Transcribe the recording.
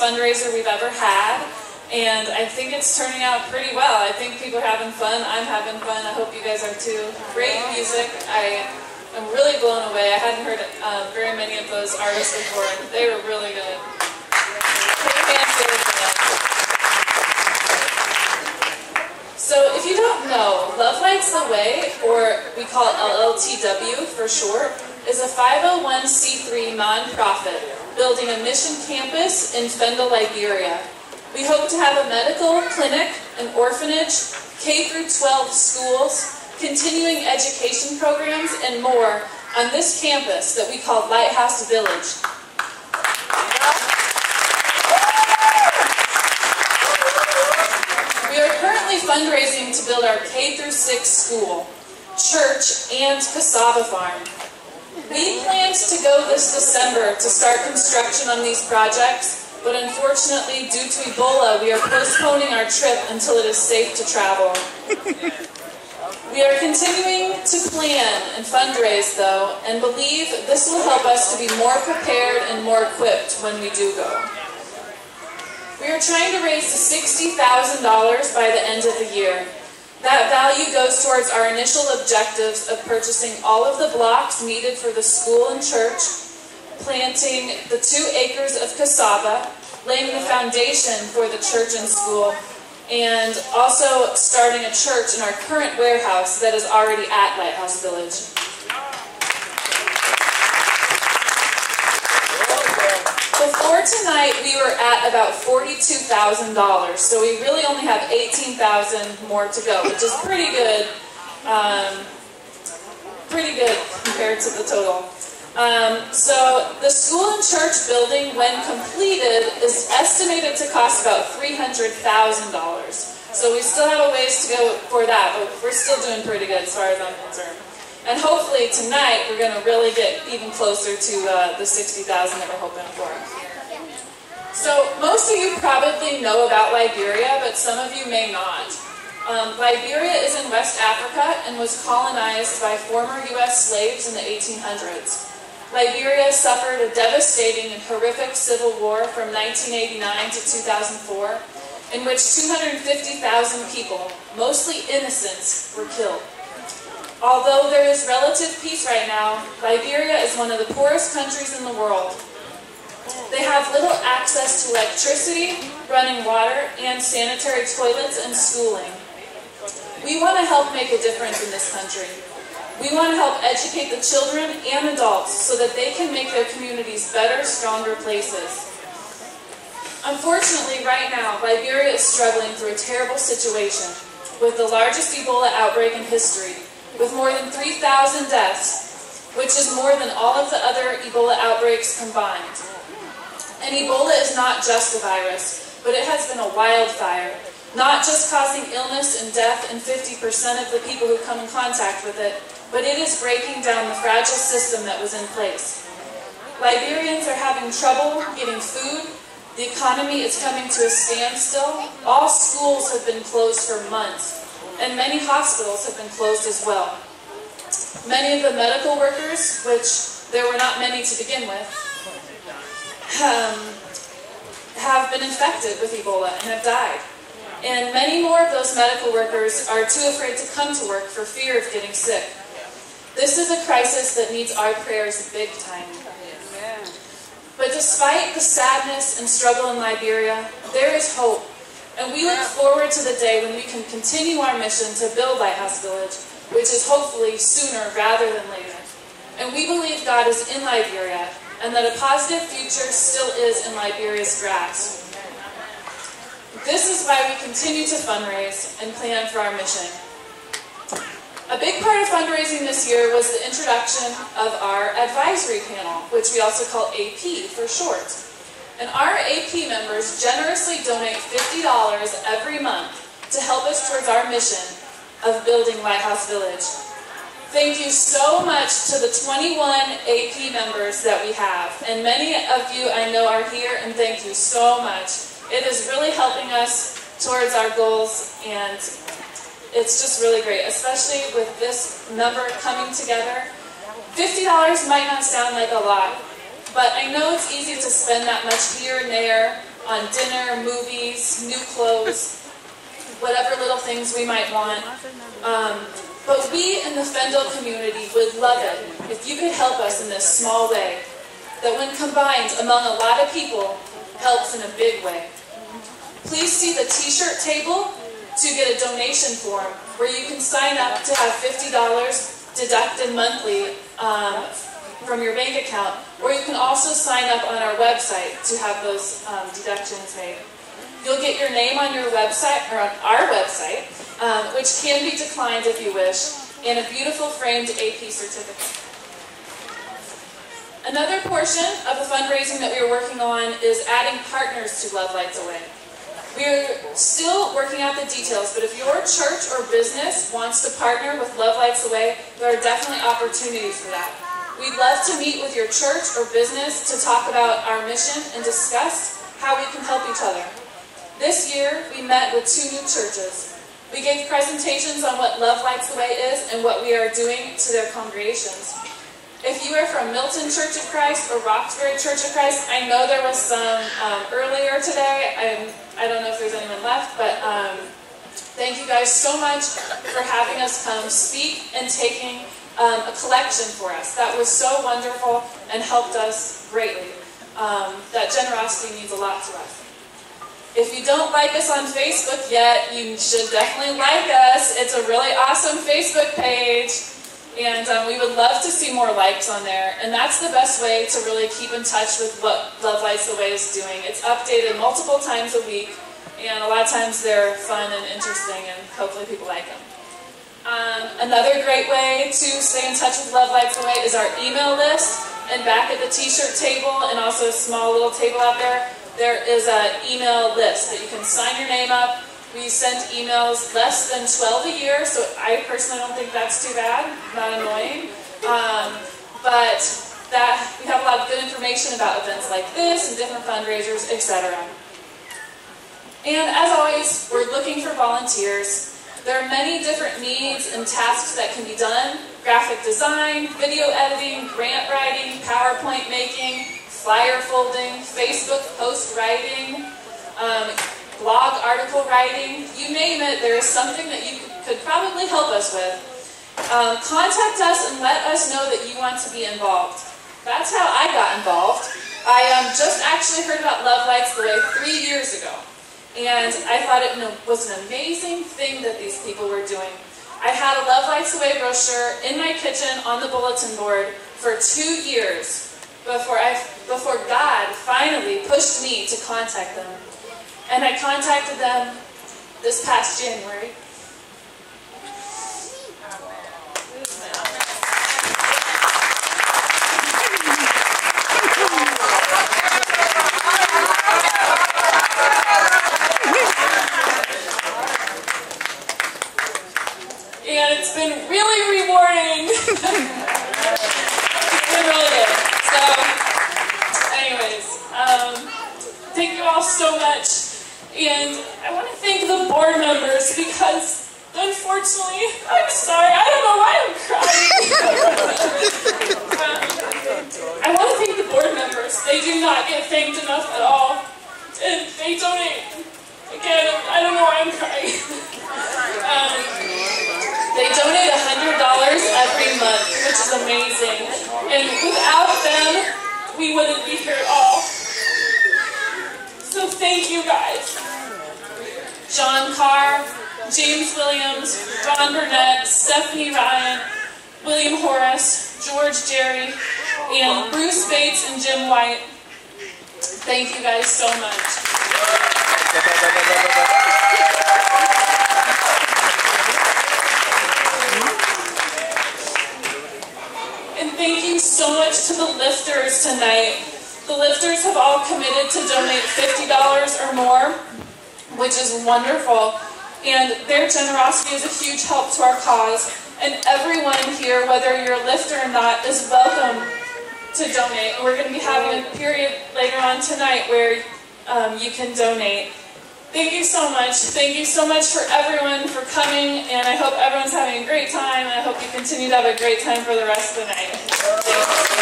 fundraiser we've ever had, and I think it's turning out pretty well. I think people are having fun. I'm having fun. I hope you guys are too. Great music. I'm really blown away. I hadn't heard very many of those artists before. They were really good. So if you don't know, Love Lights the Way, or we call it LLTW for short, is a 501c3 nonprofit building a mission campus in Fendel, Liberia. We hope to have a medical clinic, an orphanage, K-12 schools, continuing education programs, and more on this campus that we call Lighthouse Village. We are currently fundraising to build our K-6 school, church, and cassava farm. We planned to go this December to start construction on these projects, but unfortunately, due to Ebola, we are postponing our trip until it is safe to travel. We are continuing to plan and fundraise, though, and believe this will help us to be more prepared and more equipped when we do go. We are trying to raise to $60,000 by the end of the year. That value goes towards our initial objectives of purchasing all of the blocks needed for the school and church, planting the 2 acres of cassava, laying the foundation for the church and school, and also starting a church in our current warehouse that is already at Lighthouse Village. Before tonight, we were at about $42,000, so we really only have $18,000 more to go, which is pretty good compared to the total. So the school and church building, when completed, is estimated to cost about $300,000. So we still have a ways to go for that, but we're still doing pretty good as far as I'm concerned. And hopefully tonight we're going to really get even closer to the $60,000 that we're hoping for. So most of you probably know about Liberia, but some of you may not. Liberia is in West Africa and was colonized by former U.S. slaves in the 1800s. Liberia suffered a devastating and horrific civil war from 1989 to 2004, in which 250,000 people, mostly innocents, were killed. Although there is relative peace right now, Liberia is one of the poorest countries in the world. They have little access to electricity, running water, and sanitary toilets and schooling. We want to help make a difference in this country. We want to help educate the children and adults so that they can make their communities better, stronger places. Unfortunately, right now, Liberia is struggling through a terrible situation with the largest Ebola outbreak in history, with more than 3,000 deaths, which is more than all of the other Ebola outbreaks combined. And Ebola is not just a virus, but it has been a wildfire, not just causing illness and death in 50% of the people who come in contact with it, but it is breaking down the fragile system that was in place. Liberians are having trouble getting food, the economy is coming to a standstill, all schools have been closed for months, and many hospitals have been closed as well. Many of the medical workers, which there were not many to begin with, have been infected with Ebola and have died. And many more of those medical workers are too afraid to come to work for fear of getting sick. This is a crisis that needs our prayers big time. But despite the sadness and struggle in Liberia, there is hope. And we look forward to the day when we can continue our mission to build Lighthouse Village, which is hopefully sooner rather than later. And we believe God is in Liberia, and that a positive future still is in Liberia's grasp. This is why we continue to fundraise and plan for our mission. A big part of fundraising this year was the introduction of our advisory panel, which we also call AP for short. And our AP members generously donate $50 every month to help us towards our mission of building Lighthouse Village. Thank you so much to the 21 AP members that we have. And many of you I know are here, and thank you so much. It is really helping us towards our goals, and it's just really great, especially with this number coming together. $50 might not sound like a lot, but I know it's easy to spend that much here and there, on dinner, movies, new clothes, whatever little things we might want. But we in the Fendel community would love it if you could help us in this small way that when combined among a lot of people, helps in a big way. Please see the t-shirt table to get a donation form where you can sign up to have $50 deducted monthly from your bank account, or you can also sign up on our website to have those deductions made. You'll get your name on your website, or on our website, which can be declined if you wish, and a beautiful framed AP certificate. Another portion of the fundraising that we are working on is adding partners to Love Lights Away. We're still working out the details, but if your church or business wants to partner with Love Lights Away, there are definitely opportunities for that. We'd love to meet with your church or business to talk about our mission and discuss how we can help each other. This year, we met with 2 new churches. We gave presentations on what Love Lights Away is and what we are doing to their congregations. If you are from Milton Church of Christ or Roxbury Church of Christ, I know there was some earlier today. I don't know if there's anyone left, but thank you guys so much for having us come speak and taking a collection for us. That was so wonderful and helped us greatly. That generosity means a lot to us. If you don't like us on Facebook yet, you should definitely like us. It's a really awesome Facebook page. And we would love to see more likes on there. And that's the best way to really keep in touch with what Love Lights Away is doing. It's updated multiple times a week. And a lot of times they're fun and interesting, and hopefully people like them. Another great way to stay in touch with Love Lights Away is our email list. And back at the t-shirt table, and also a small little table out there, there is an email list that you can sign your name up. We send emails less than 12 a year, so I personally don't think that's too bad, not annoying. But we have a lot of good information about events like this and different fundraisers, etc. And as always, we're looking for volunteers. There are many different needs and tasks that can be done: graphic design, video editing, grant writing, PowerPoint making, flyer folding, Facebook post writing, blog article writing, you name it, there is something that you could probably help us with. Contact us and let us know that you want to be involved. That's how I got involved. I just actually heard about Love Lights Away 3 years ago, and I thought it was an amazing thing that these people were doing. I had a Love Lights Away brochure in my kitchen on the bulletin board for 2 years before God finally pushed me to contact them. And I contacted them this past January. And it's been really rewarding. It's been really good. So, anyways, thank you all so much. And I want to thank the board members because, unfortunately, I'm sorry, I don't know why I'm crying. I want to thank the board members. They do not get thanked enough at all. And they donate. Again, I don't know why I'm crying. They donate $100 every month, which is amazing. And without them, we wouldn't be here at all. So thank you guys. John Carr, James Williams, Ron Burnett, Stephanie Ryan, William Horace, George Jerry, and Bruce Bates and Jim White. Thank you guys so much. And thank you so much to the lifters tonight. The lifters have all committed to donate $50 or more, which is wonderful. And their generosity is a huge help to our cause. And everyone here, whether you're a lifter or not, is welcome to donate. We're going to be having a period later on tonight where you can donate. Thank you so much. Thank you so much for everyone for coming, and I hope everyone's having a great time, and I hope you continue to have a great time for the rest of the night. Thanks.